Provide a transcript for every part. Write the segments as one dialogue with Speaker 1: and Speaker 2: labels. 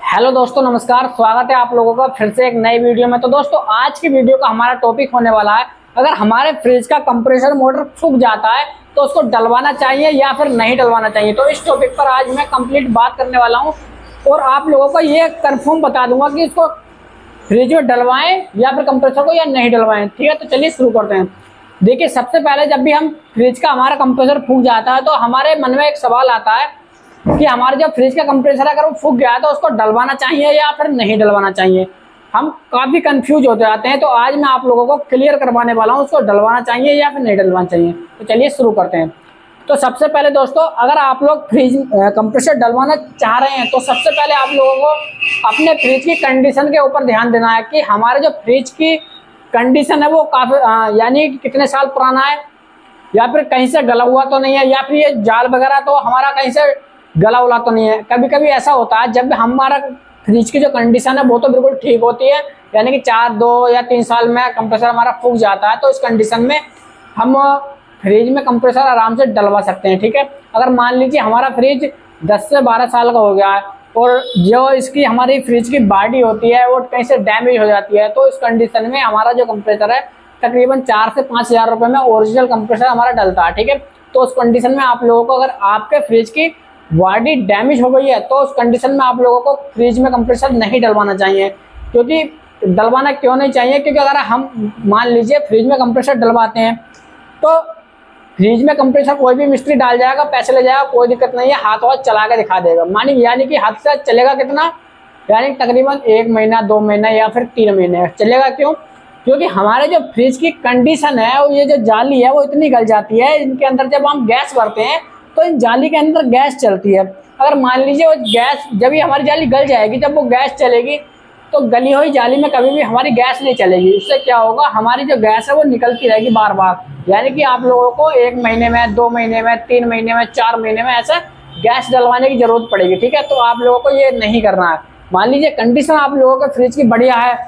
Speaker 1: Hello दोस्तों, नमस्कार। स्वागत है आप लोगों का फिर से एक नई वीडियो में। तो दोस्तों, आज की वीडियो का हमारा टॉपिक होने वाला है, अगर हमारे फ्रिज का कंप्रेसर मोटर सूख जाता है तो उसको डलवाना चाहिए या फिर नहीं डलवाना चाहिए। तो इस टॉपिक पर आज मैं कंप्लीट बात करने वाला हूं और आप लोगों को ये कंफर्म बता दूंगा कि इसको फ्रिज में डलवाएं या फिर कंप्रेसर को या नहीं डलवाएं। ठीक है, तो चलिए शुरू करते हैं। देखिए, सबसे पहले जब भी हम फ्रिज का हमारा कंप्रेसर फूक जाता है तो हमारे मन में एक सवाल आता है कि हमारे जो फ्रिज का कंप्रेसर अगर वो फूक गया है तो उसको डलवाना चाहिए या फिर नहीं डलवाना चाहिए। हम काफी कंफ्यूज होते जाते हैं, तो आज मैं आप लोगों को क्लियर करवाने वाला हूँ उसको डलवाना चाहिए या फिर नहीं डलवाना चाहिए। तो चलिए शुरू करते हैं। तो सबसे पहले दोस्तों, अगर आप लोग फ्रिज कंप्रेसर डलवाना चाह रहे हैं तो सबसे पहले आप लोगों को अपने फ्रिज की कंडीशन के ऊपर ध्यान देना है कि हमारे जो फ्रिज की कंडीशन है वो काफी यानी कितने साल पुराना है, या फिर कहीं से गला हुआ तो नहीं है, या फिर ये जाल वगैरह तो हमारा कहीं से गला उला तो नहीं है। कभी कभी ऐसा होता है जब हमारा फ्रिज की जो कंडीशन है वो तो बिल्कुल ठीक होती है, यानी कि 2 या 3 साल में कंप्रेसर हमारा फूक जाता है, तो इस कंडीशन में हम फ्रिज में कंप्रेसर आराम से डलवा सकते हैं। ठीक है, अगर मान लीजिए हमारा फ्रिज 10 से 12 साल का हो गया है और जो इसकी हमारी फ्रिज की बॉडी होती है वो कहीं से डैमेज हो जाती है, तो इस कंडीशन में हमारा जो कंप्रेसर है तकरीबन 4 से 5 हज़ार रुपये में ओरिजिनल कंप्रेसर हमारा डलता है। ठीक है, तो उस कंडीशन में आप लोगों को, अगर आपके फ्रिज की बॉडी डैमेज हो गई है तो उस कंडीशन में आप लोगों को फ्रिज में कंप्रेसर नहीं डलवाना चाहिए। क्योंकि डलवाना क्यों नहीं चाहिए, क्योंकि अगर हम मान लीजिए फ्रिज में कंप्रेसर डलवाते हैं तो फ्रिज में कंप्रेसर कोई भी मिस्त्री डाल जाएगा, पैसे ले जाएगा, कोई दिक्कत नहीं है, हाथ वाथ चला के दिखा देगा। यानी कि हाथ से चलेगा कितना, यानी तकरीबन 1 महीना 2 महीना या फिर 3 महीने चलेगा। क्यों? क्योंकि हमारे जो फ्रिज की कंडीशन है और ये जो जाली है वो इतनी गल जाती है, इनके अंदर जब हम गैस भरते हैं तो इन जाली के अंदर गैस चलती है। अगर मान लीजिए वो गैस, जब ये हमारी जाली गल जाएगी, जब वो गैस चलेगी तो गली हुई जाली में कभी भी हमारी गैस नहीं चलेगी। इससे क्या होगा, हमारी जो गैस है वो निकलती रहेगी बार बार। यानी कि आप लोगों को 1 महीने में, 2 महीने में, 3 महीने में, 4 महीने में ऐसे गैस डलवाने की जरूरत पड़ेगी। ठीक है, तो आप लोगों को ये नहीं करना है। मान लीजिए कंडीशन आप लोगों के फ्रिज की बढ़िया है,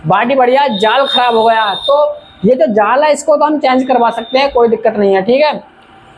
Speaker 1: बॉडी बढ़िया है, जाल खराब हो गया तो ये जो जाल है इसको तो हम चेंज करवा सकते हैं, कोई दिक्कत नहीं है। ठीक है,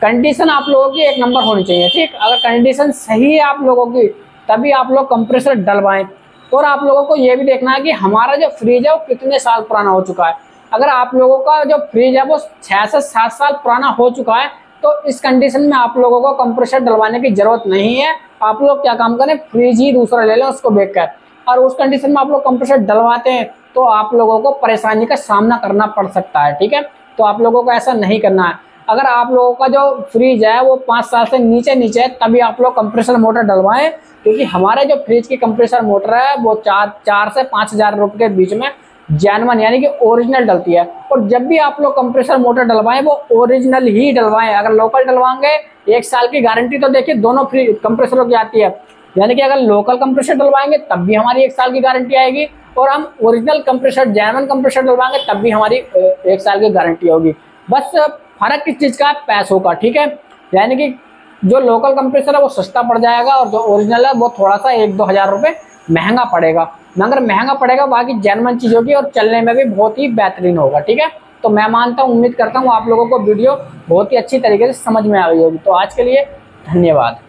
Speaker 1: कंडीशन आप लोगों की 1 नंबर होनी चाहिए। ठीक, अगर कंडीशन सही है आप लोगों की तभी आप लोग कंप्रेसर डलवाएं। और आप लोगों को ये भी देखना है कि हमारा जो फ्रिज है वो कितने साल पुराना हो चुका है। अगर आप लोगों का जो फ्रिज है वो 6 से 7 साल पुराना हो चुका है तो इस कंडीशन में आप लोगों को कंप्रेसर डलवाने की जरूरत नहीं है। आप लोग क्या काम करें, फ्रिज ही दूसरा ले लें उसको बेच कर, और उस कंडीशन में आप लोग कंप्रेसर डलवाते हैं तो आप लोगों को परेशानी का सामना करना पड़ सकता है। ठीक है, तो आप लोगों को ऐसा नहीं करना है। अगर आप लोगों का जो फ्रिज है वो 5 साल से नीचे है तभी आप लोग कंप्रेसर मोटर डलवाएं, क्योंकि हमारे जो फ्रिज की कंप्रेसर मोटर है वो 4 से 5 हज़ार रुपये के बीच में जेन्युइन यानी कि ओरिजिनल डलती है। और जब भी आप लोग कंप्रेसर मोटर डलवाएं वो ओरिजिनल ही डलवाएं। अगर लोकल डलवाएंगे 1 साल की गारंटी तो देखिए दोनों फ्री कंप्रेसरों की आती है, यानी कि अगर लोकल कंप्रेसर डलवाएंगे तब भी हमारी 1 साल की गारंटी आएगी, और हम ओरिजिनल कंप्रेसर जेन्युइन कंप्रेसर डलवाएंगे तब भी हमारी 1 साल की गारंटी होगी। बस फर्क किस चीज का, पैसों का। ठीक है, यानी कि जो लोकल कंप्रेसर है वो सस्ता पड़ जाएगा और जो ओरिजिनल है वो थोड़ा सा 1-2 हज़ार रुपये महंगा पड़ेगा, मगर महंगा पड़ेगा, बाकी जेन्युइन चीज होगी और चलने में भी बहुत ही बेहतरीन होगा। ठीक है, तो मैं मानता हूँ, उम्मीद करता हूँ आप लोगों को वीडियो बहुत ही अच्छी तरीके से समझ में आ गई होगी। तो आज के लिए धन्यवाद।